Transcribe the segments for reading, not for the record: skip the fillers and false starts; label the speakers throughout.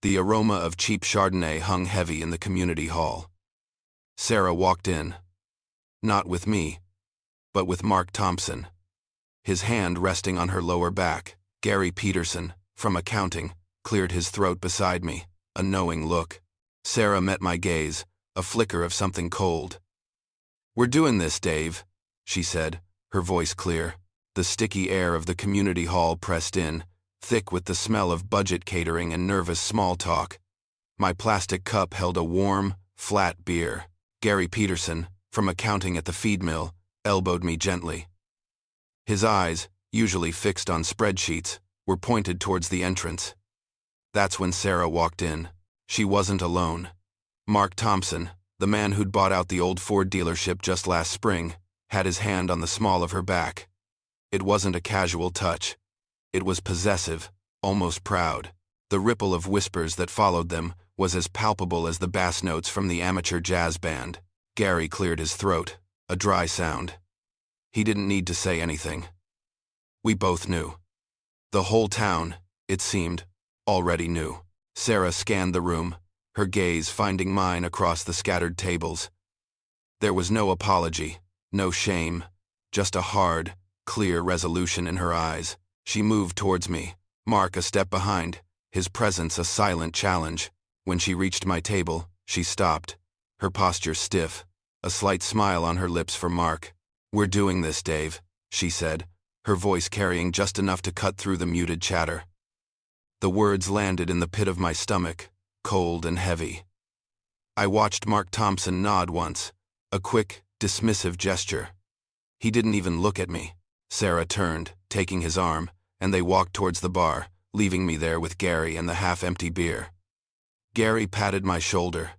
Speaker 1: The aroma of cheap Chardonnay hung heavy in the community hall. Sarah walked in. Not with me, but with Mark Thompson. His hand resting on her lower back. Gary Peterson, from accounting, cleared his throat beside me, a knowing look. Sarah met my gaze, a flicker of something cold. "We're doing this, Dave," she said, her voice clear. The sticky air of the community hall pressed in, thick with the smell of budget catering and nervous small talk. My plastic cup held a warm, flat beer. Gary Peterson, from accounting at the feed mill, elbowed me gently. His eyes, usually fixed on spreadsheets, were pointed towards the entrance. That's when Sarah walked in. She wasn't alone. Mark Thompson, the man who'd bought out the old Ford dealership just last spring, had his hand on the small of her back. It wasn't a casual touch. It was possessive, almost proud. The ripple of whispers that followed them was as palpable as the bass notes from the amateur jazz band. Gary cleared his throat, a dry sound. He didn't need to say anything. We both knew. The whole town, it seemed, already knew. Sarah scanned the room, her gaze finding mine across the scattered tables. There was no apology, no shame, just a hard, clear resolution in her eyes. She moved towards me, Mark a step behind, his presence a silent challenge. When she reached my table, she stopped, her posture stiff, a slight smile on her lips for Mark. "We're doing this, Dave," she said, her voice carrying just enough to cut through the muted chatter. The words landed in the pit of my stomach, cold and heavy. I watched Mark Thompson nod once, a quick, dismissive gesture. He didn't even look at me. Sarah turned, taking his arm, and they walked towards the bar, leaving me there with Gary and the half-empty beer. Gary patted my shoulder,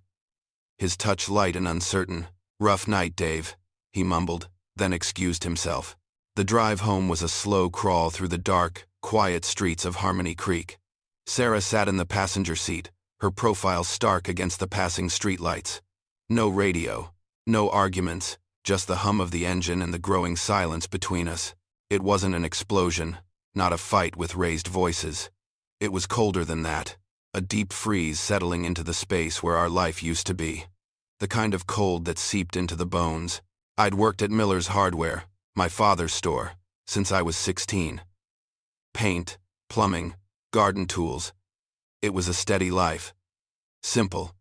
Speaker 1: his touch light and uncertain. "Rough night, Dave," he mumbled, then excused himself. The drive home was a slow crawl through the dark, quiet streets of Harmony Creek. Sarah sat in the passenger seat, her profile stark against the passing streetlights. No radio, no arguments, just the hum of the engine and the growing silence between us. It wasn't an explosion, not a fight with raised voices. It was colder than that, a deep freeze settling into the space where our life used to be. The kind of cold that seeped into the bones. I'd worked at Miller's Hardware, my father's store, since I was 16. Paint, plumbing, garden tools. It was a steady life. Simple.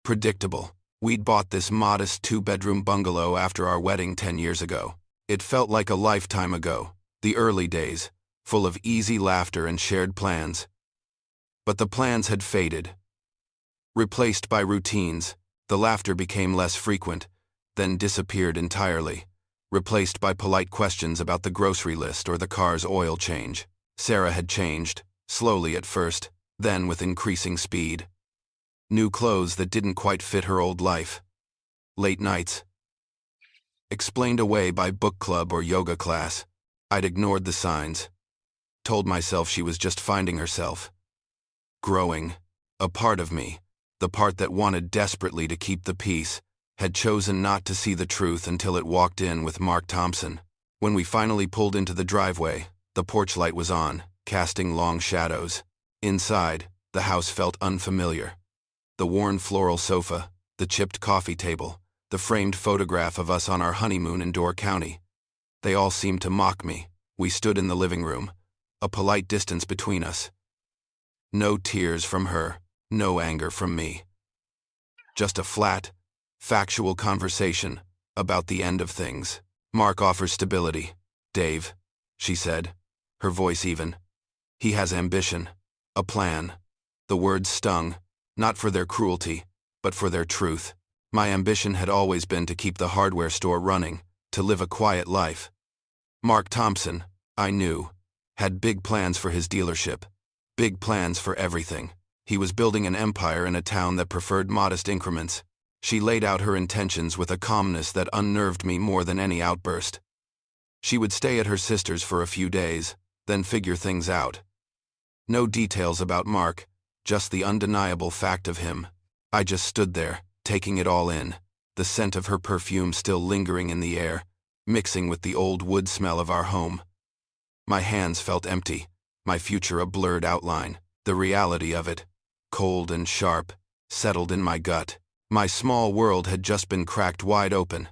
Speaker 1: Predictable. We'd bought this modest 2-bedroom bungalow after our wedding 10 years ago. It felt like a lifetime ago, the early days, full of easy laughter and shared plans. But the plans had faded. Replaced by routines, the laughter became less frequent, then disappeared entirely, replaced by polite questions about the grocery list or the car's oil change. Sarah had changed, slowly at first, then with increasing speed. New clothes that didn't quite fit her old life. Late nights. Explained away by book club or yoga class. I'd ignored the signs. Told myself she was just finding herself. Growing. A part of me, the part that wanted desperately to keep the peace, had chosen not to see the truth until it walked in with Mark Thompson. When we finally pulled into the driveway, the porch light was on, casting long shadows. Inside, the house felt unfamiliar. The worn floral sofa, the chipped coffee table, the framed photograph of us on our honeymoon in Door County. They all seemed to mock me. We stood in the living room, a polite distance between us. No tears from her, no anger from me. Just a flat, factual conversation about the end of things. "Mark offers stability, Dave," she said, her voice even. "He has ambition, a plan." The words stung, not for their cruelty, but for their truth. My ambition had always been to keep the hardware store running, to live a quiet life. Mark Thompson, I knew, had big plans for his dealership, big plans for everything. He was building an empire in a town that preferred modest increments. She laid out her intentions with a calmness that unnerved me more than any outburst. She would stay at her sister's for a few days, then figure things out. No details about Mark, just the undeniable fact of him. I just stood there, taking it all in, the scent of her perfume still lingering in the air, mixing with the old wood smell of our home. My hands felt empty, my future a blurred outline, the reality of it, cold and sharp, settled in my gut. My small world had just been cracked wide open.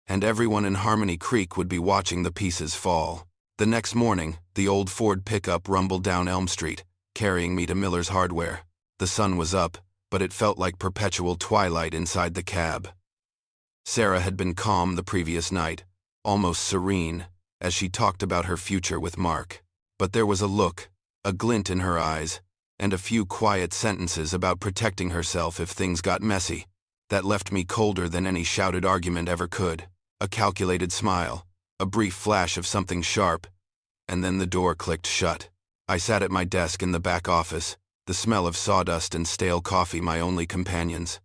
Speaker 1: And everyone in Harmony Creek would be watching the pieces fall. The next morning, the old Ford pickup rumbled down Elm Street, carrying me to Miller's Hardware. The sun was up, but it felt like perpetual twilight inside the cab. Sarah had been calm the previous night, almost serene, as she talked about her future with Mark. But there was a look, a glint in her eyes, and a few quiet sentences about protecting herself if things got messy, that left me colder than any shouted argument ever could. A calculated smile, a brief flash of something sharp, and then the door clicked shut. I sat at my desk in the back office, the smell of sawdust and stale coffee my only companions.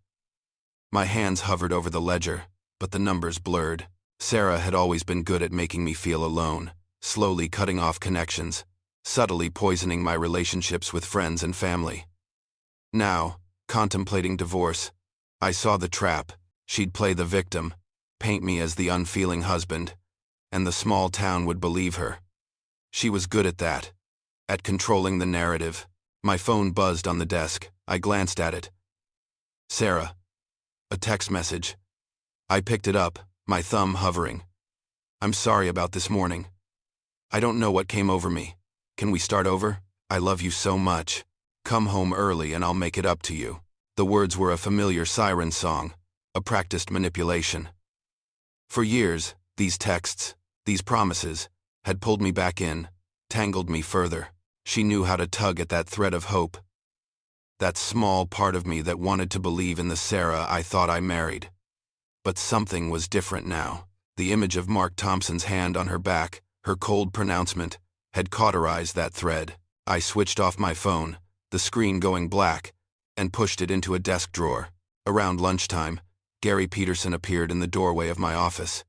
Speaker 1: My hands hovered over the ledger, but the numbers blurred. Sarah had always been good at making me feel alone, slowly cutting off connections, subtly poisoning my relationships with friends and family. Now, contemplating divorce, I saw the trap. She'd play the victim, paint me as the unfeeling husband, and the small town would believe her. She was good at that, at controlling the narrative. My phone buzzed on the desk. I glanced at it. Sarah. A text message. I picked it up, my thumb hovering. I'm sorry about this morning. I don't know what came over me. Can we start over? I love you so much. Come home early and I'll make it up to you. The words were a familiar siren song, a practiced manipulation. For years, these texts, these promises, had pulled me back in, tangled me further. She knew how to tug at that thread of hope. That small part of me that wanted to believe in the Sarah I thought I married. But something was different now. The image of Mark Thompson's hand on her back, her cold pronouncement, had cauterized that thread. I switched off my phone, the screen going black, and pushed it into a desk drawer. Around lunchtime, Gary Peterson appeared in the doorway of my office.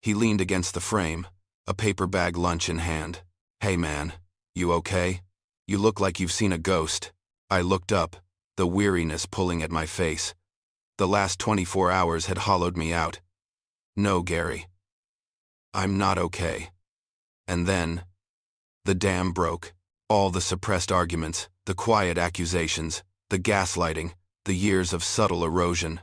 Speaker 1: He leaned against the frame, a paper bag lunch in hand. Hey man, you okay? You look like you've seen a ghost. I looked up, the weariness pulling at my face. The last 24 hours had hollowed me out. No, Gary. I'm not okay. And then, the dam broke. All the suppressed arguments, the quiet accusations, the gaslighting, the years of subtle erosion.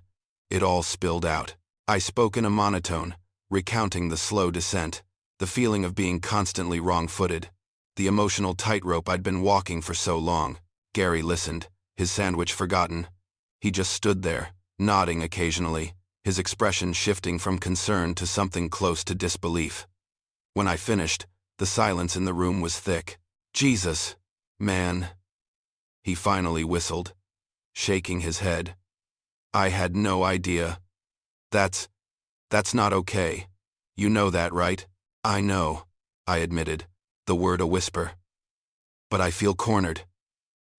Speaker 1: It all spilled out. I spoke in a monotone, recounting the slow descent, the feeling of being constantly wrong-footed, the emotional tightrope I'd been walking for so long. Gary listened, his sandwich forgotten. He just stood there, nodding occasionally, his expression shifting from concern to something close to disbelief. When I finished, the silence in the room was thick. Jesus, man. He finally whistled, shaking his head. I had no idea. That's not okay. You know that, right? I know, I admitted, the word a whisper. But I feel cornered.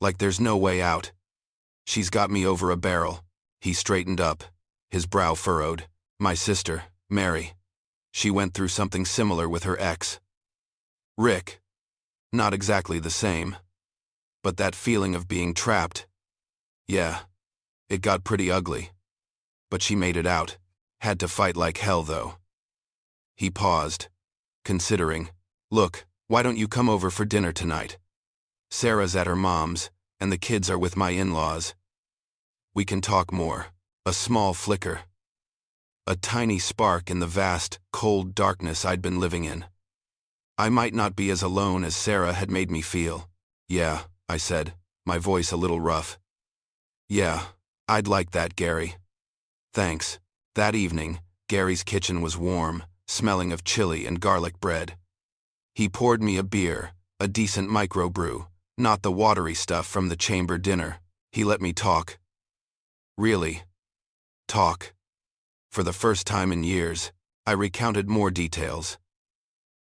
Speaker 1: Like there's no way out. She's got me over a barrel. He straightened up, his brow furrowed. My sister, Mary. She went through something similar with her ex. Rick. Not exactly the same. But that feeling of being trapped. Yeah, it got pretty ugly. But she made it out. Had to fight like hell, though. He paused, considering. Look, why don't you come over for dinner tonight? Sarah's at her mom's, and the kids are with my in-laws. We can talk more. A small flicker. A tiny spark in the vast, cold darkness I'd been living in. I might not be as alone as Sarah had made me feel. Yeah, I said, my voice a little rough. Yeah, I'd like that, Gary. Thanks. That evening, Gary's kitchen was warm, smelling of chili and garlic bread. He poured me a beer, a decent microbrew, not the watery stuff from the chamber dinner. He let me talk. Really. Talk. For the first time in years, I recounted more details.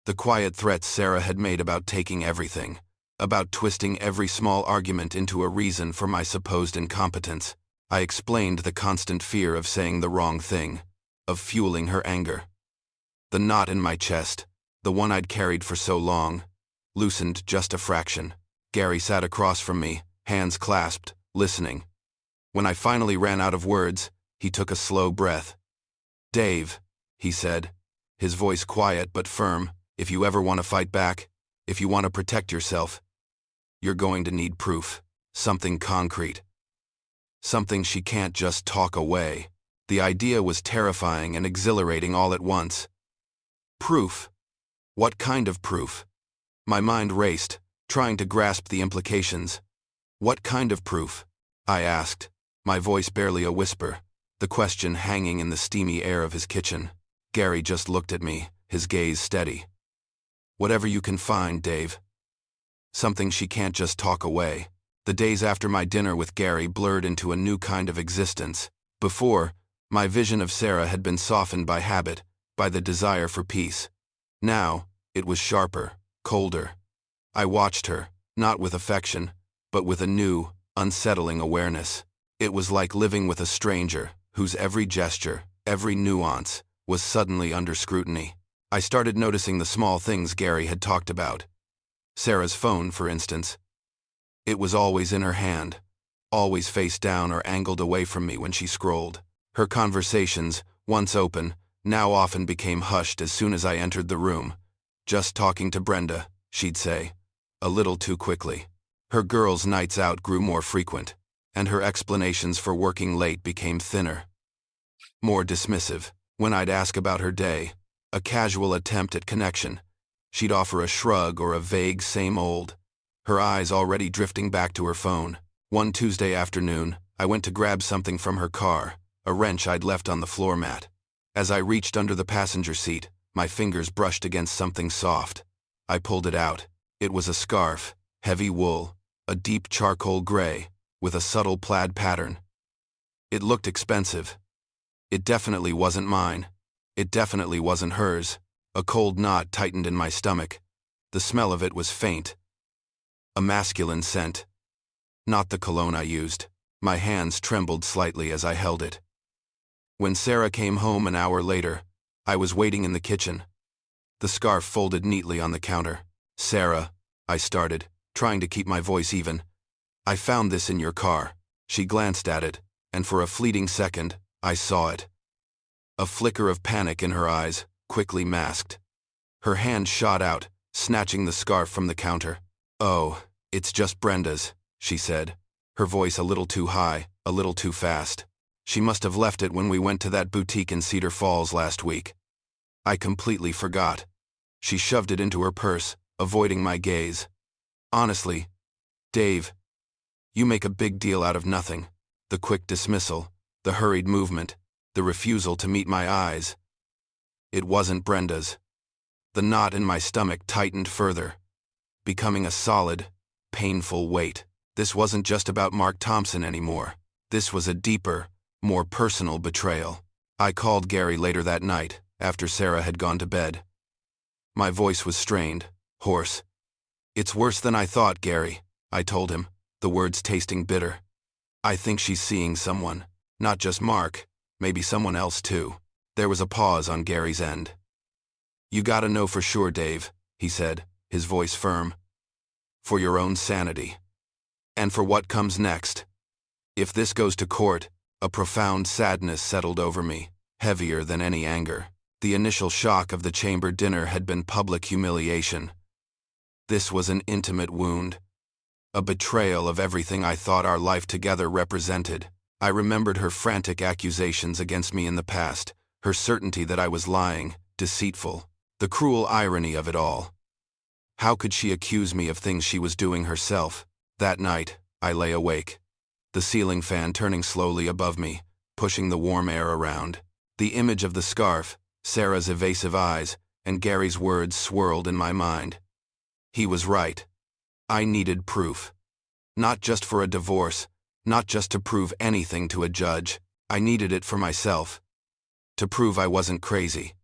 Speaker 1: The quiet threats Sarah had made about taking everything, about twisting every small argument into a reason for my supposed incompetence. I explained the constant fear of saying the wrong thing, of fueling her anger. The knot in my chest, the one I'd carried for so long, loosened just a fraction. Gary sat across from me, hands clasped, listening. When I finally ran out of words, he took a slow breath. Dave, he said, his voice quiet but firm, if you ever want to fight back, if you want to protect yourself, you're going to need proof. something concrete. Something she can't just talk away. The idea was terrifying and exhilarating all at once. Proof? What kind of proof? My mind raced, trying to grasp the implications. What kind of proof? I asked, my voice barely a whisper, the question hanging in the steamy air of his kitchen. Gary just looked at me, his gaze steady. Whatever you can find, Dave. Something she can't just talk away. The days after my dinner with Gary blurred into a new kind of existence. Before, my vision of Sarah had been softened by habit, by the desire for peace. Now, it was sharper, colder. I watched her, not with affection, but with a new, unsettling awareness. It was like living with a stranger, whose every gesture, every nuance, was suddenly under scrutiny. I started noticing the small things Gary had talked about. Sarah's phone, for instance. It was always in her hand, always face down or angled away from me when she scrolled. Her conversations, once open, now often became hushed as soon as I entered the room. Just talking to Brenda, she'd say, a little too quickly. Her girls' nights out grew more frequent, and her explanations for working late became thinner, more dismissive. When I'd ask about her day, a casual attempt at connection, she'd offer a shrug or a vague same old, her eyes already drifting back to her phone. One Tuesday afternoon, I went to grab something from her car, a wrench I'd left on the floor mat. As I reached under the passenger seat, my fingers brushed against something soft. I pulled it out. It was a scarf, heavy wool, a deep charcoal gray, with a subtle plaid pattern. It looked expensive. It definitely wasn't mine. It definitely wasn't hers. A cold knot tightened in my stomach. The smell of it was faint. A masculine scent. Not the cologne I used. My hands trembled slightly as I held it. When Sarah came home an hour later, I was waiting in the kitchen. The scarf folded neatly on the counter. "Sarah," I started, trying to keep my voice even. "I found this in your car." She glanced at it, and for a fleeting second, I saw it. A flicker of panic in her eyes, quickly masked. Her hand shot out, snatching the scarf from the counter. "Oh, it's just Brenda's," she said, her voice a little too high, a little too fast. "She must have left it when we went to that boutique in Cedar Falls last week." I completely forgot. She shoved it into her purse, avoiding my gaze. "Honestly, Dave, you make a big deal out of nothing. The quick dismissal, the hurried movement, the refusal to meet my eyes. It wasn't Brenda's." The knot in my stomach tightened further, becoming a solid, painful weight. This wasn't just about Mark Thompson anymore. This was a deeper, more personal betrayal. I called Gary later that night, after Sarah had gone to bed. My voice was strained, hoarse. "It's worse than I thought, Gary," I told him, the words tasting bitter. "I think she's seeing someone. Not just Mark, maybe someone else too." There was a pause on Gary's end. "You gotta know for sure, Dave," he said, his voice firm. "For your own sanity. And for what comes next. If this goes to court," a profound sadness settled over me, heavier than any anger. The initial shock of the chamber dinner had been public humiliation. This was an intimate wound, a betrayal of everything I thought our life together represented. I remembered her frantic accusations against me in the past, her certainty that I was lying, deceitful, the cruel irony of it all. How could she accuse me of things she was doing herself? That night, I lay awake, the ceiling fan turning slowly above me, pushing the warm air around. The image of the scarf, Sarah's evasive eyes, and Gary's words swirled in my mind. He was right. I needed proof. Not just for a divorce, not just to prove anything to a judge. I needed it for myself. To prove I wasn't crazy.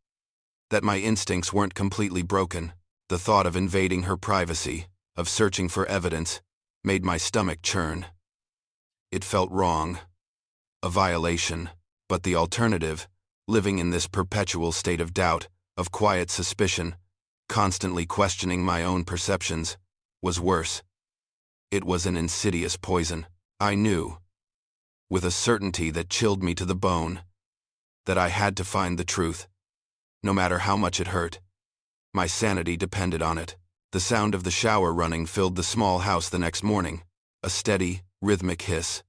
Speaker 1: That my instincts weren't completely broken. The thought of invading her privacy, of searching for evidence, made my stomach churn. It felt wrong. A violation. But the alternative, living in this perpetual state of doubt, of quiet suspicion, constantly questioning my own perceptions, was worse. It was an insidious poison. I knew, with a certainty that chilled me to the bone, that I had to find the truth, no matter how much it hurt. My sanity depended on it. The sound of the shower running filled the small house the next morning. A steady, rhythmic hiss.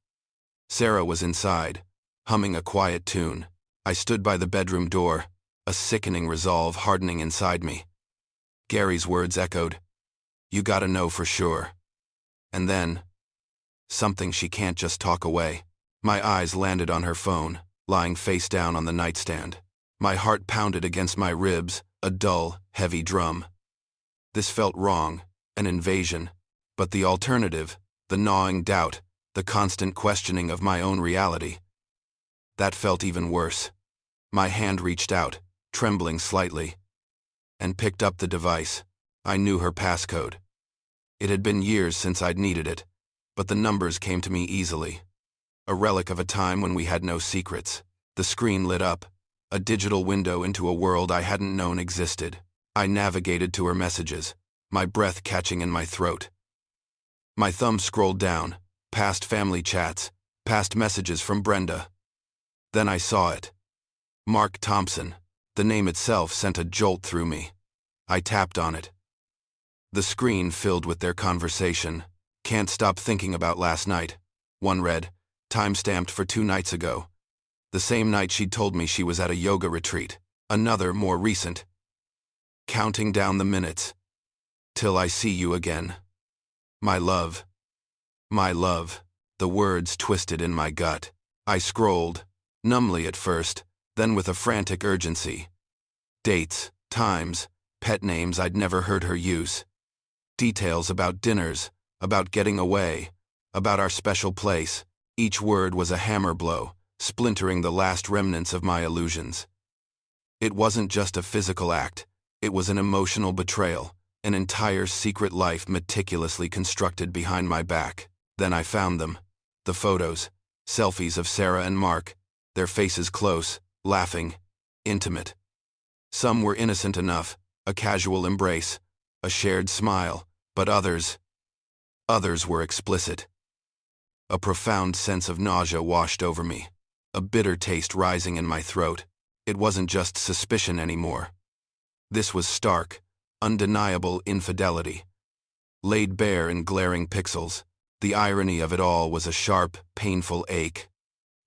Speaker 1: Sarah was inside, humming a quiet tune. I stood by the bedroom door, a sickening resolve hardening inside me. Gary's words echoed, "You gotta know for sure." And then, something she can't just talk away. My eyes landed on her phone, lying face down on the nightstand. My heart pounded against my ribs, a dull, heavy drum. This felt wrong, an invasion, but the alternative, the gnawing doubt, the constant questioning of my own reality, that felt even worse. My hand reached out, trembling slightly, and picked up the device. I knew her passcode. It had been years since I'd needed it, but the numbers came to me easily. A relic of a time when we had no secrets. The screen lit up, a digital window into a world I hadn't known existed. I navigated to her messages, my breath catching in my throat. My thumb scrolled down, past family chats, past messages from Brenda. Then I saw it. Mark Thompson. The name itself sent a jolt through me. I tapped on it. The screen filled with their conversation. "Can't stop thinking about last night." One read, "Time-stamped for 2 nights ago." The same night she'd told me she was at a yoga retreat. Another, more recent. "Counting down the minutes. Till I see you again. My love. My love." The words twisted in my gut. I scrolled, numbly at first, then with a frantic urgency. Dates, times, pet names I'd never heard her use. Details about dinners, about getting away, about our special place. Each word was a hammer blow, splintering the last remnants of my illusions. It wasn't just a physical act, it was an emotional betrayal, an entire secret life meticulously constructed behind my back. Then I found them. The photos, selfies of Sarah and Mark, their faces close, laughing, intimate. Some were innocent enough, a casual embrace, a shared smile, but others were explicit. A profound sense of nausea washed over me, a bitter taste rising in my throat. It wasn't just suspicion anymore. This was stark, undeniable infidelity, laid bare in glaring pixels. The irony of it all was a sharp, painful ache.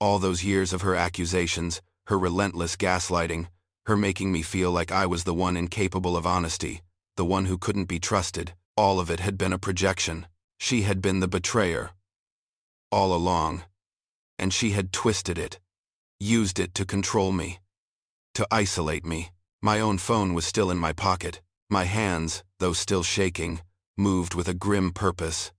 Speaker 1: All those years of her accusations, her relentless gaslighting, her making me feel like I was the one incapable of honesty, the one who couldn't be trusted, all of it had been a projection. She had been the betrayer. All along. And she had twisted it, used it to control me, to isolate me. My own phone was still in my pocket. My hands, though still shaking, moved with a grim purpose.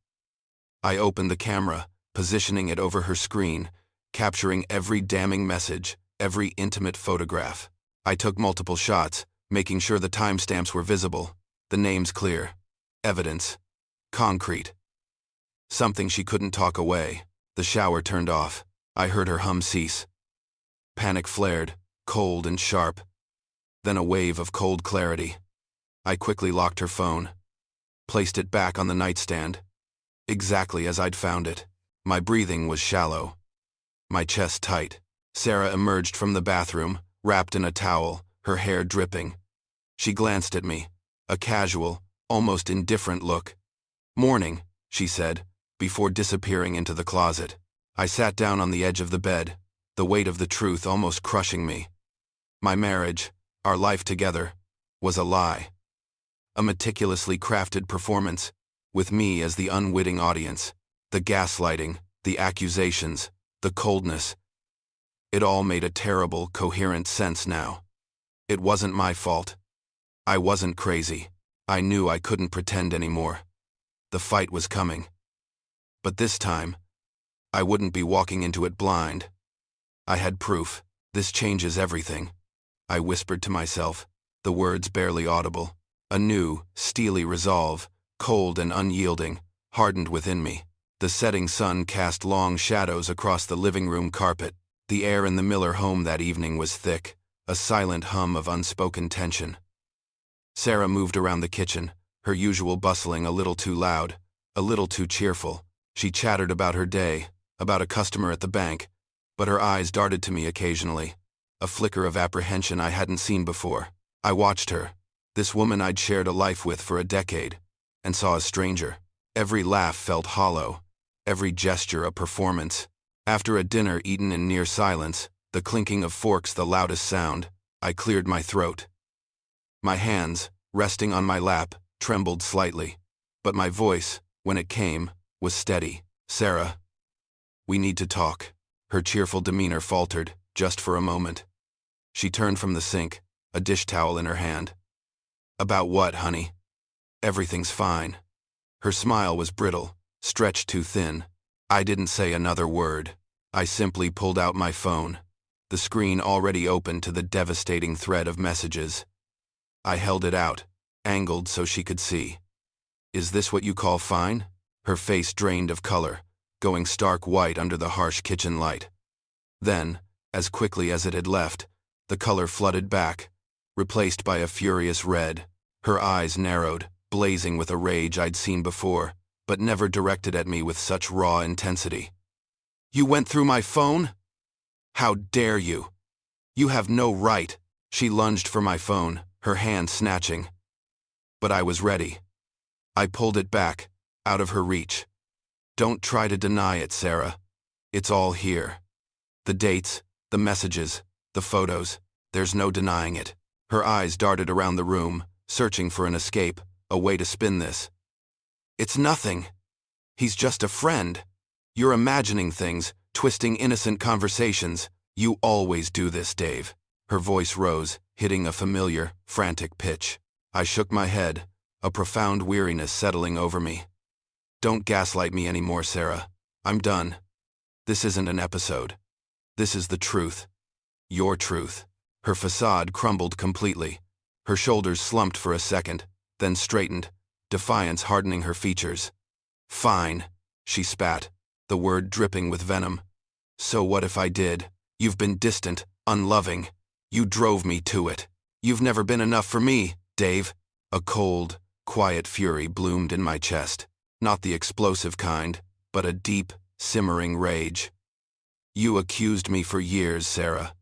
Speaker 1: I opened the camera, positioning it over her screen, capturing every damning message, every intimate photograph. I took multiple shots, making sure the timestamps were visible, the names clear. Evidence. Concrete. Something she couldn't talk away. The shower turned off. I heard her hum cease. Panic flared, cold and sharp. Then a wave of cold clarity. I quickly locked her phone, placed it back on the nightstand, exactly as I'd found it. My breathing was shallow, my chest tight. Sarah emerged from the bathroom, wrapped in a towel, her hair dripping. She glanced at me, a casual, almost indifferent look. "Morning," she said, before disappearing into the closet. I sat down on the edge of the bed, the weight of the truth almost crushing me. My marriage, our life together, was a lie. A meticulously crafted performance, with me as the unwitting audience. The gaslighting, the accusations, the coldness. It all made a terrible, coherent sense now. It wasn't my fault. I wasn't crazy. I knew I couldn't pretend anymore. The fight was coming. But this time, I wouldn't be walking into it blind. I had proof. "This changes everything," I whispered to myself, the words barely audible. A new, steely resolve, cold and unyielding, hardened within me. The setting sun cast long shadows across the living room carpet. The air in the Miller home that evening was thick, a silent hum of unspoken tension. Sarah moved around the kitchen, her usual bustling a little too loud, a little too cheerful. She chattered about her day, about a customer at the bank, but her eyes darted to me occasionally, a flicker of apprehension I hadn't seen before. I watched her, this woman I'd shared a life with for a decade, and saw a stranger. Every laugh felt hollow, every gesture a performance. After a dinner eaten in near silence, the clinking of forks the loudest sound, I cleared my throat. My hands, resting on my lap, trembled slightly, but my voice, when it came, was steady. "Sarah, we need to talk." Her cheerful demeanor faltered, just for a moment. She turned from the sink, a dish towel in her hand. "About what, honey?" "Everything's fine." Her smile was brittle, stretched too thin. I didn't say another word. I simply pulled out my phone, the screen already open to the devastating thread of messages. I held it out, angled so she could see. "Is this what you call fine?" Her face drained of color, going stark white under the harsh kitchen light. Then, as quickly as it had left, the color flooded back, replaced by a furious red. Her eyes narrowed, blazing with a rage I'd seen before, but never directed at me with such raw intensity. "You went through my phone? How dare you? You have no right." She lunged for my phone, her hand snatching. But I was ready. I pulled it back, out of her reach. "Don't try to deny it, Sarah. It's all here. The dates, the messages, the photos, there's no denying it." Her eyes darted around the room, searching for an escape, a way to spin this. "It's nothing. He's just a friend. You're imagining things, twisting innocent conversations. You always do this, Dave." Her voice rose, hitting a familiar, frantic pitch. I shook my head, a profound weariness settling over me. "Don't gaslight me anymore, Sarah. I'm done. This isn't an episode. This is the truth. Your truth." Her facade crumbled completely. Her shoulders slumped for a second, then straightened, defiance hardening her features. "Fine," she spat, the word dripping with venom. "So what if I did? You've been distant, unloving. You drove me to it. You've never been enough for me, Dave." A cold, quiet fury bloomed in my chest. Not the explosive kind, but a deep, simmering rage. "You accused me for years, Sarah.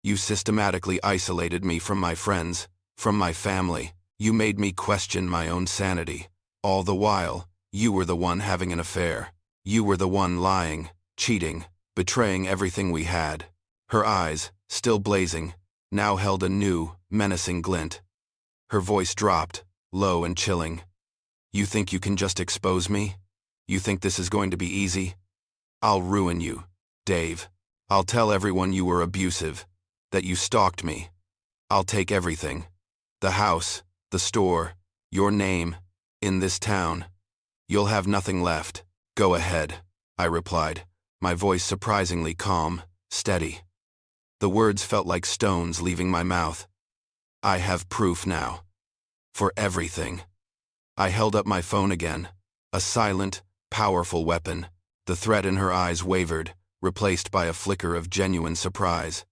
Speaker 1: You systematically isolated me from my friends, from my family. You made me question my own sanity. All the while, you were the one having an affair. You were the one lying, cheating, betraying everything we had." Her eyes, still blazing, now held a new, menacing glint. Her voice dropped, low and chilling. "You think you can just expose me? You think this is going to be easy? I'll ruin you, Dave. I'll tell everyone you were abusive, that you stalked me. I'll take everything. The house, the store, your name, in this town. You'll have nothing left. Go ahead," I replied, my voice surprisingly calm, steady. The words felt like stones leaving my mouth. "I have proof now. For everything." I held up my phone again, a silent, powerful weapon. The threat in her eyes wavered, replaced by a flicker of genuine surprise.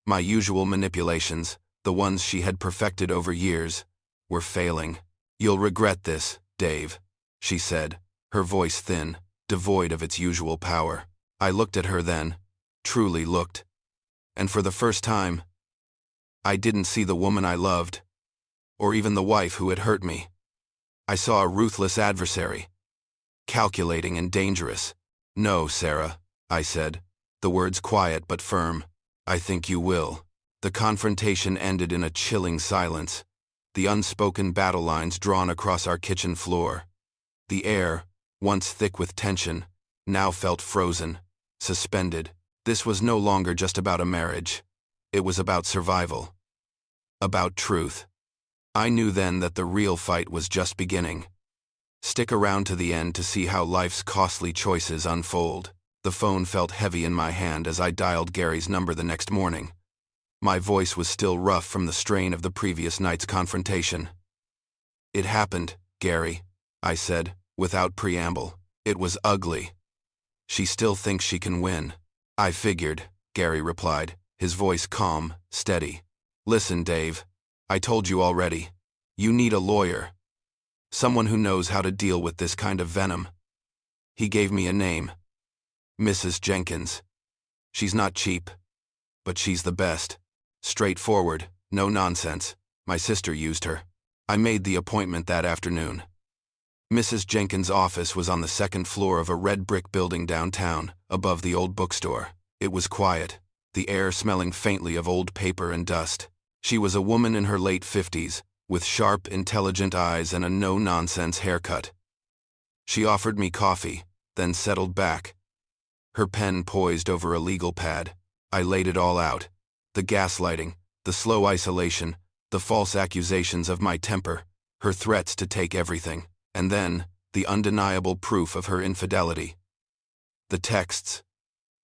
Speaker 1: My usual manipulations, the ones she had perfected over years, were failing. "You'll regret this, Dave," she said, her voice thin, devoid of its usual power. I looked at her then, truly looked. And for the first time, I didn't see the woman I loved, or even the wife who had hurt me. I saw a ruthless adversary, calculating and dangerous. "No, Sarah," I said, the words quiet but firm. "I think you will." The confrontation ended in a chilling silence, the unspoken battle lines drawn across our kitchen floor. The air, once thick with tension, now felt frozen, suspended. This was no longer just about a marriage. It was about survival. About truth. I knew then that the real fight was just beginning. Stick around to the end to see how life's costly choices unfold. The phone felt heavy in my hand as I dialed Gary's number the next morning. My voice was still rough from the strain of the previous night's confrontation. "It happened, Gary," I said, without preamble. "It was ugly. She still thinks she can win." "I figured," Gary replied, his voice calm, steady. "Listen, Dave, I told you already. You need a lawyer. Someone who knows how to deal with this kind of venom." He gave me a name. Mrs. Jenkins. She's not cheap, but she's the best. Straightforward, no nonsense. My sister used her. I made the appointment that afternoon. Mrs. Jenkins' office was on the second floor of a red brick building downtown, above the old bookstore. It was quiet, the air smelling faintly of old paper and dust. She was a woman in her late 50s, with sharp, intelligent eyes and a no-nonsense haircut. She offered me coffee, then settled back, her pen poised over a legal pad. I laid it all out. The gaslighting, the slow isolation, the false accusations of my temper, her threats to take everything, and then the undeniable proof of her infidelity. The texts,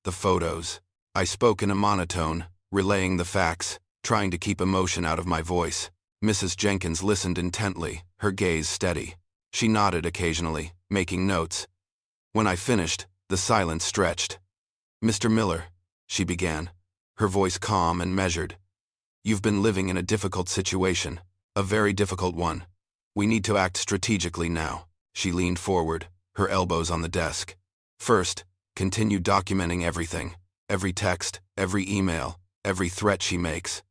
Speaker 1: the photos. I spoke in a monotone, relaying the facts, trying to keep emotion out of my voice. Mrs. Jenkins listened intently, her gaze steady. She nodded occasionally, making notes. When I finished, the silence stretched. "Mr. Miller," she began, her voice calm and measured. "You've been living in a difficult situation, a very difficult one. We need to act strategically now." She leaned forward, her elbows on the desk. "First, continue documenting everything, every text, every email, every threat she makes.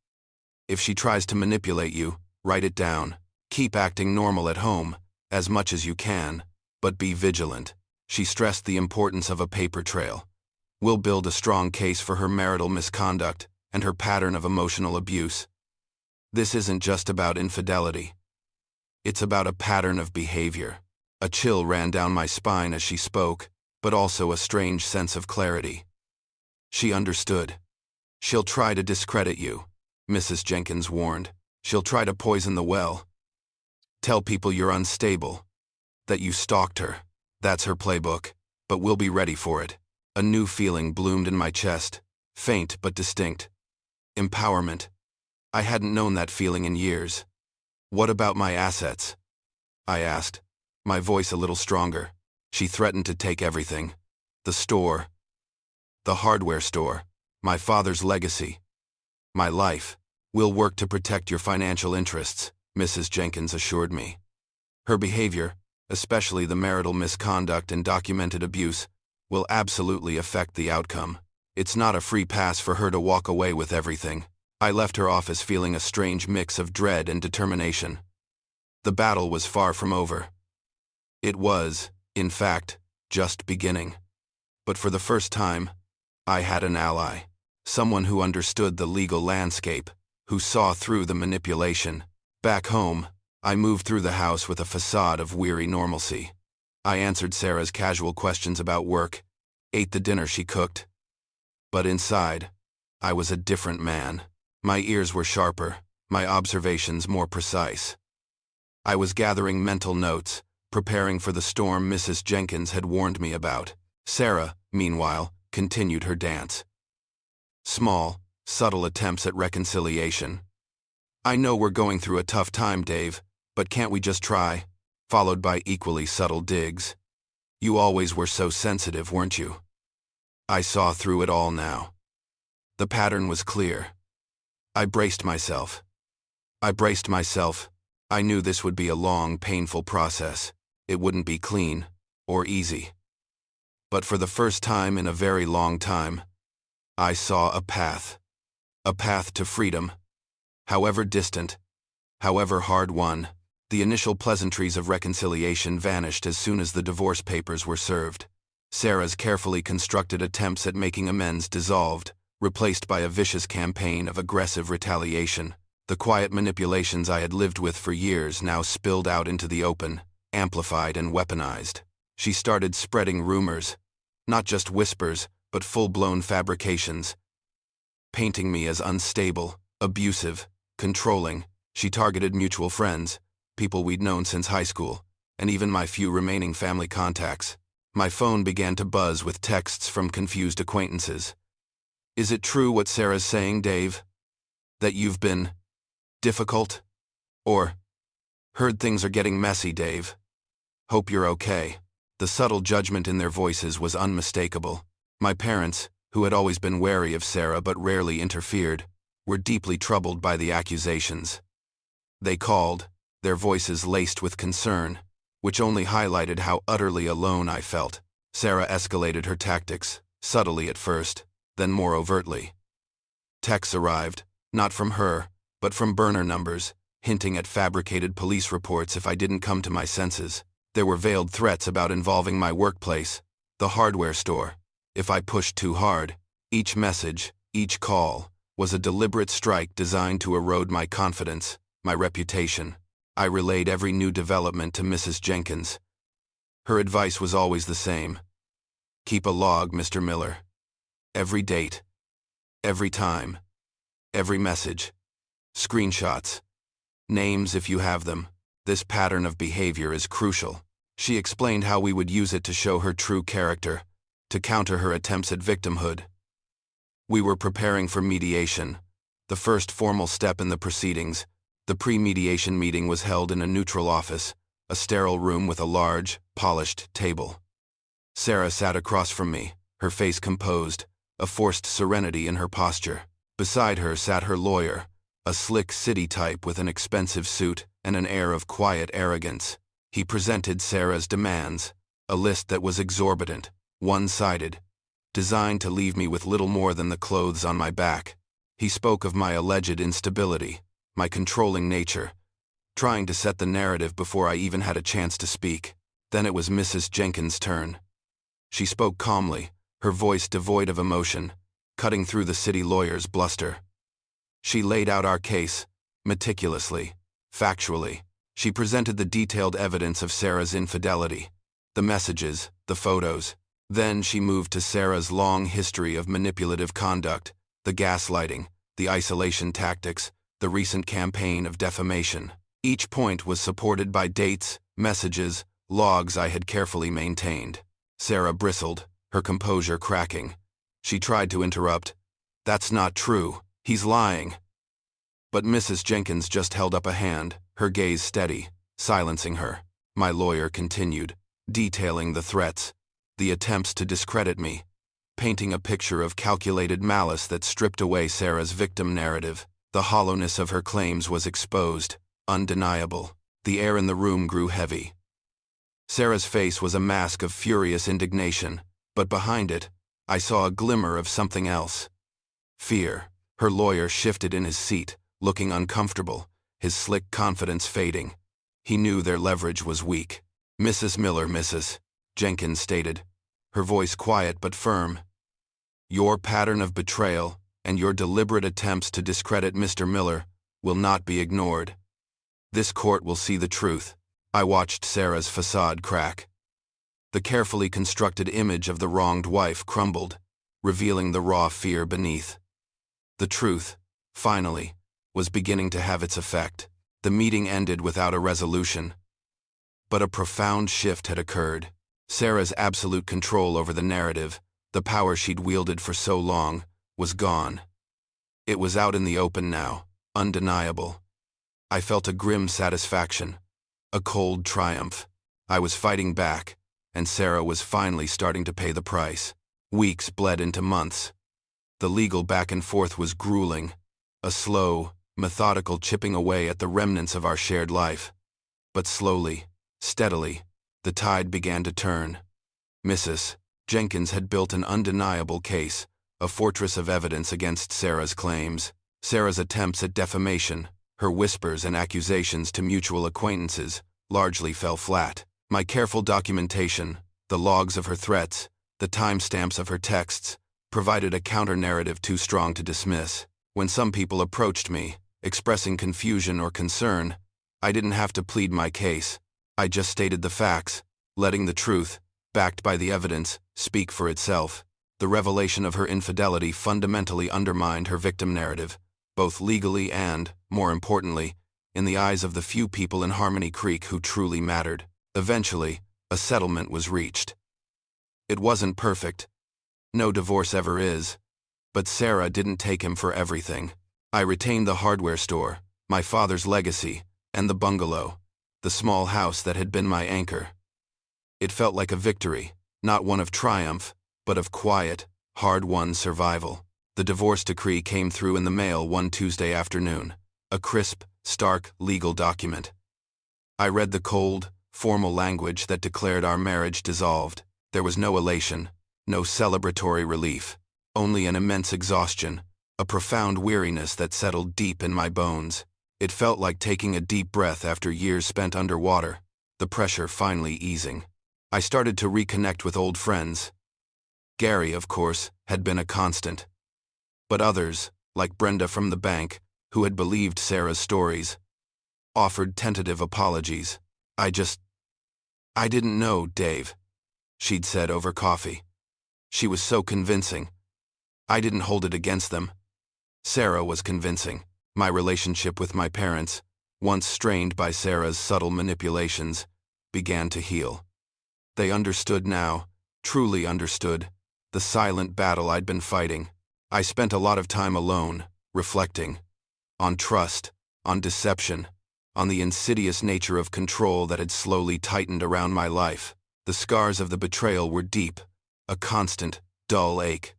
Speaker 1: If she tries to manipulate you, write it down. Keep acting normal at home, as much as you can, but be vigilant." She stressed the importance of a paper trail. "We'll build a strong case for her marital misconduct and her pattern of emotional abuse. This isn't just about infidelity. It's about a pattern of behavior." A chill ran down my spine as she spoke, but also a strange sense of clarity. She understood. "She'll try to discredit you," Mrs. Jenkins warned. "She'll try to poison the well. Tell people you're unstable, that you stalked her. That's her playbook, but we'll be ready for it." A new feeling bloomed in my chest, faint but distinct. Empowerment. I hadn't known that feeling in years. "What about my assets?" I asked, my voice a little stronger. She threatened to take everything. The store, the hardware store, my father's legacy, my life. "We'll work to protect your financial interests," Mrs. Jenkins assured me. "Her behavior, especially the marital misconduct and documented abuse, will absolutely affect the outcome. It's not a free pass for her to walk away with everything." I left her office feeling a strange mix of dread and determination. The battle was far from over. It was, in fact, just beginning. But for the first time, I had an ally, someone who understood the legal landscape, who saw through the manipulation. Back home, I moved through the house with a facade of weary normalcy. I answered Sarah's casual questions about work, ate the dinner she cooked. But inside, I was a different man. My ears were sharper, my observations more precise. I was gathering mental notes, preparing for the storm Mrs. Jenkins had warned me about. Sarah, meanwhile, continued her dance. Small, subtle attempts at reconciliation. "I know we're going through a tough time, Dave, but can't we just try?" Followed by equally subtle digs. "You always were so sensitive, weren't you?" I saw through it all now. The pattern was clear. I braced myself. I knew this would be a long, painful process. It wouldn't be clean or easy. But for the first time in a very long time, I saw a path to freedom. However distant, however hard-won, the initial pleasantries of reconciliation vanished as soon as the divorce papers were served. Sarah's carefully constructed attempts at making amends dissolved, replaced by a vicious campaign of aggressive retaliation. The quiet manipulations I had lived with for years now spilled out into the open, amplified and weaponized. She started spreading rumors, not just whispers, but full-blown fabrications, painting me as unstable, abusive, controlling. She targeted mutual friends, people we'd known since high school, and even my few remaining family contacts. My phone began to buzz with texts from confused acquaintances. "Is it true what Sarah's saying, Dave? That you've been difficult?" Or, "Heard things are getting messy, Dave. Hope you're okay." The subtle judgment in their voices was unmistakable. My parents, who had always been wary of Sarah but rarely interfered, were deeply troubled by the accusations. They called, their voices laced with concern, which only highlighted how utterly alone I felt. Sarah escalated her tactics, subtly at first, then more overtly. Texts arrived, not from her, but from burner numbers, hinting at fabricated police reports if I didn't come to my senses. There were veiled threats about involving my workplace, the hardware store. If I pushed too hard, each message, each call, was a deliberate strike designed to erode my confidence, my reputation. I relayed every new development to Mrs. Jenkins. Her advice was always the same. Keep a log, Mr. Miller. Every date. Every time. Every message. Screenshots. Names if you have them. This pattern of behavior is crucial. She explained how we would use it to show her true character, to counter her attempts at victimhood. We were preparing for mediation, the first formal step in the proceedings. The pre-mediation meeting was held in a neutral office, a sterile room with a large, polished table. Sarah sat across from me, her face composed, a forced serenity in her posture. Beside her sat her lawyer, a slick city type with an expensive suit and an air of quiet arrogance. He presented Sarah's demands, a list that was exorbitant, one-sided, designed to leave me with little more than the clothes on my back. He spoke of my alleged instability, my controlling nature, trying to set the narrative before I even had a chance to speak. Then it was Mrs. Jenkins' turn. She spoke calmly, her voice devoid of emotion, cutting through the city lawyer's bluster. She laid out our case, meticulously, factually. She presented the detailed evidence of Sarah's infidelity, the messages, the photos. Then she moved to Sarah's long history of manipulative conduct, the gaslighting, the isolation tactics, the recent campaign of defamation. Each point was supported by dates, messages, logs I had carefully maintained. Sarah bristled, her composure cracking. She tried to interrupt. "That's not true. He's lying." But Mrs. Jenkins just held up a hand, her gaze steady, silencing her. My lawyer continued, detailing the threats, the attempts to discredit me, painting a picture of calculated malice that stripped away Sarah's victim narrative. The hollowness of her claims was exposed, undeniable. The air in the room grew heavy. Sarah's face was a mask of furious indignation, but behind it, I saw a glimmer of something else. Fear. Her lawyer shifted in his seat, looking uncomfortable, his slick confidence fading. He knew their leverage was weak. "Mrs. Miller, Mrs. Jenkins stated, her voice quiet but firm. "Your pattern of betrayal and your deliberate attempts to discredit Mr. Miller will not be ignored. This court will see the truth." I watched Sarah's facade crack. The carefully constructed image of the wronged wife crumbled, revealing the raw fear beneath. The truth, finally, was beginning to have its effect. The meeting ended without a resolution. But a profound shift had occurred. Sarah's absolute control over the narrative, the power she'd wielded for so long, was gone. It was out in the open now, undeniable. I felt a grim satisfaction, a cold triumph. I was fighting back, and Sarah was finally starting to pay the price. Weeks bled into months. The legal back and forth was grueling, a slow, methodical chipping away at the remnants of our shared life. But slowly, steadily, the tide began to turn. Mrs. Jenkins had built an undeniable case, a fortress of evidence against Sarah's claims. Sarah's attempts at defamation, her whispers and accusations to mutual acquaintances, largely fell flat. My careful documentation, the logs of her threats, the timestamps of her texts, provided a counter-narrative too strong to dismiss. When some people approached me, expressing confusion or concern, I didn't have to plead my case. I just stated the facts, letting the truth, backed by the evidence, speak for itself. The revelation of her infidelity fundamentally undermined her victim narrative, both legally and, more importantly, in the eyes of the few people in Harmony Creek who truly mattered. Eventually, a settlement was reached. It wasn't perfect. No divorce ever is. But Sarah didn't take him for everything. I retained the hardware store, my father's legacy, and the bungalow, the small house that had been my anchor. It felt like a victory, not one of triumph, but of quiet, hard-won survival. The divorce decree came through in the mail one Tuesday afternoon, a crisp, stark legal document. I read the cold, formal language that declared our marriage dissolved. There was no elation, no celebratory relief, only an immense exhaustion, a profound weariness that settled deep in my bones. It felt like taking a deep breath after years spent underwater. the pressure finally easing. I started to reconnect with old friends. Gary, of course, had been a constant. But others, like Brenda from the bank, who had believed Sarah's stories, offered tentative apologies. I didn't know, Dave, she'd said over coffee. She was so convincing. I didn't hold it against them. Sarah was convincing. My relationship with my parents, once strained by Sarah's subtle manipulations, began to heal. They understood now, truly understood, the silent battle I'd been fighting. I spent a lot of time alone, reflecting. On trust, on deception, on the insidious nature of control that had slowly tightened around my life. The scars of the betrayal were deep, a constant, dull ache.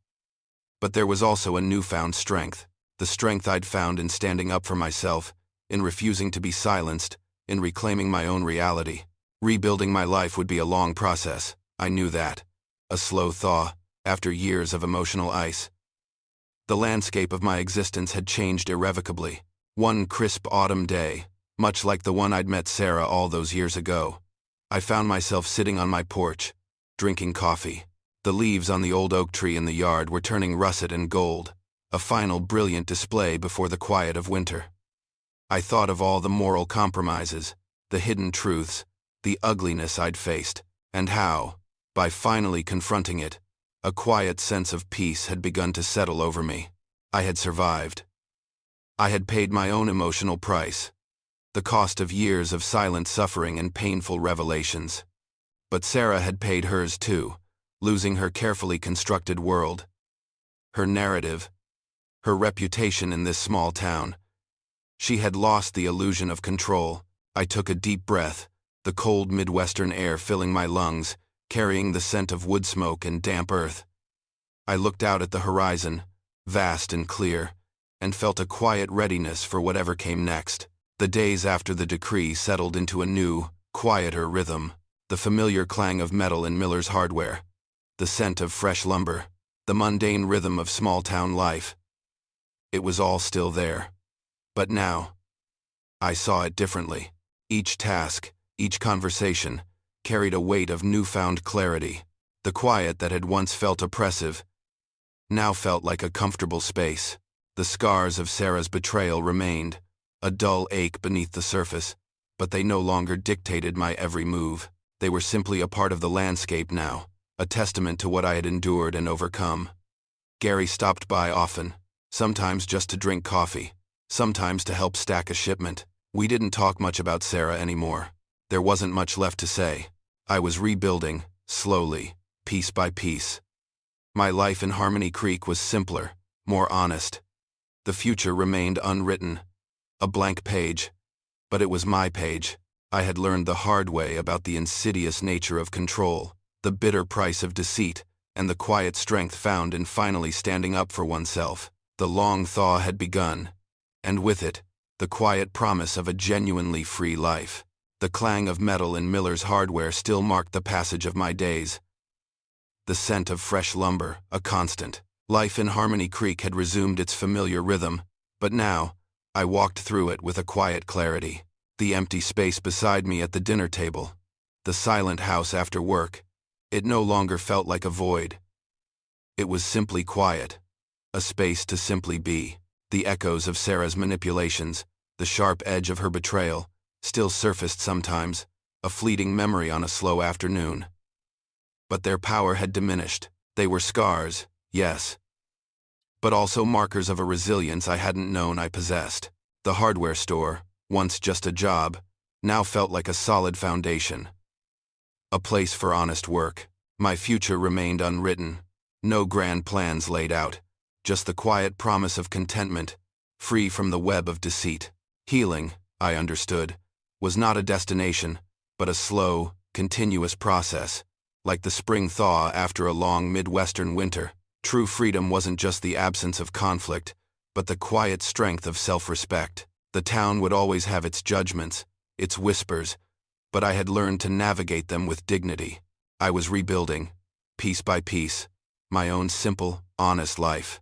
Speaker 1: But there was also a newfound strength, the strength I'd found in standing up for myself, in refusing to be silenced, in reclaiming my own reality. Rebuilding my life would be a long process, I knew that. A slow thaw, after years of emotional ice. The landscape of my existence had changed irrevocably. One crisp autumn day, much like the one I'd met Sarah all those years ago, I found myself sitting on my porch, drinking coffee. The leaves on the old oak tree in the yard were turning russet and gold, a final brilliant display before the quiet of winter. I thought of all the moral compromises, the hidden truths, the ugliness I'd faced, and how, by finally confronting it, a quiet sense of peace had begun to settle over me. I had survived. I had paid my own emotional price, the cost of years of silent suffering and painful revelations. But Sarah had paid hers too, losing her carefully constructed world, her narrative, her reputation in this small town. She had lost the illusion of control. I took a deep breath, the cold Midwestern air filling my lungs, carrying the scent of wood smoke and damp earth. I looked out at the horizon, vast and clear, and felt a quiet readiness for whatever came next. The days after the decree settled into a new, quieter rhythm, the familiar clang of metal in Miller's hardware, the scent of fresh lumber, the mundane rhythm of small-town life. It was all still there. But now, I saw it differently. Each task, each conversation, carried a weight of newfound clarity. The quiet that had once felt oppressive now felt like a comfortable space. The scars of Sarah's betrayal remained, a dull ache beneath the surface, but they no longer dictated my every move. They were simply a part of the landscape now, a testament to what I had endured and overcome. Gary stopped by often, sometimes just to drink coffee, sometimes to help stack a shipment. We didn't talk much about Sarah anymore. There wasn't much left to say. I was rebuilding, slowly, piece by piece. My life in Harmony Creek was simpler, more honest. The future remained unwritten, a blank page, but it was my page. I had learned the hard way about the insidious nature of control, the bitter price of deceit, and the quiet strength found in finally standing up for oneself. The long thaw had begun, and with it, the quiet promise of a genuinely free life. The clang of metal in Miller's hardware still marked the passage of my days. The scent of fresh lumber, a constant. Life in Harmony Creek had resumed its familiar rhythm, but now, I walked through it with a quiet clarity. The empty space beside me at the dinner table, the silent house after work, it no longer felt like a void. It was simply quiet, a space to simply be. The echoes of Sarah's manipulations, the sharp edge of her betrayal, still surfaced sometimes, a fleeting memory on a slow afternoon. But their power had diminished. They were scars, yes, but also markers of a resilience I hadn't known I possessed. The hardware store, once just a job, now felt like a solid foundation. A place for honest work. My future remained unwritten, no grand plans laid out, just the quiet promise of contentment, free from the web of deceit. Healing, I understood, was not a destination, but a slow, continuous process, like the spring thaw after a long Midwestern winter. True freedom wasn't just the absence of conflict, but the quiet strength of self-respect. The town would always have its judgments, its whispers, but I had learned to navigate them with dignity. I was rebuilding, piece by piece, my own simple, honest life.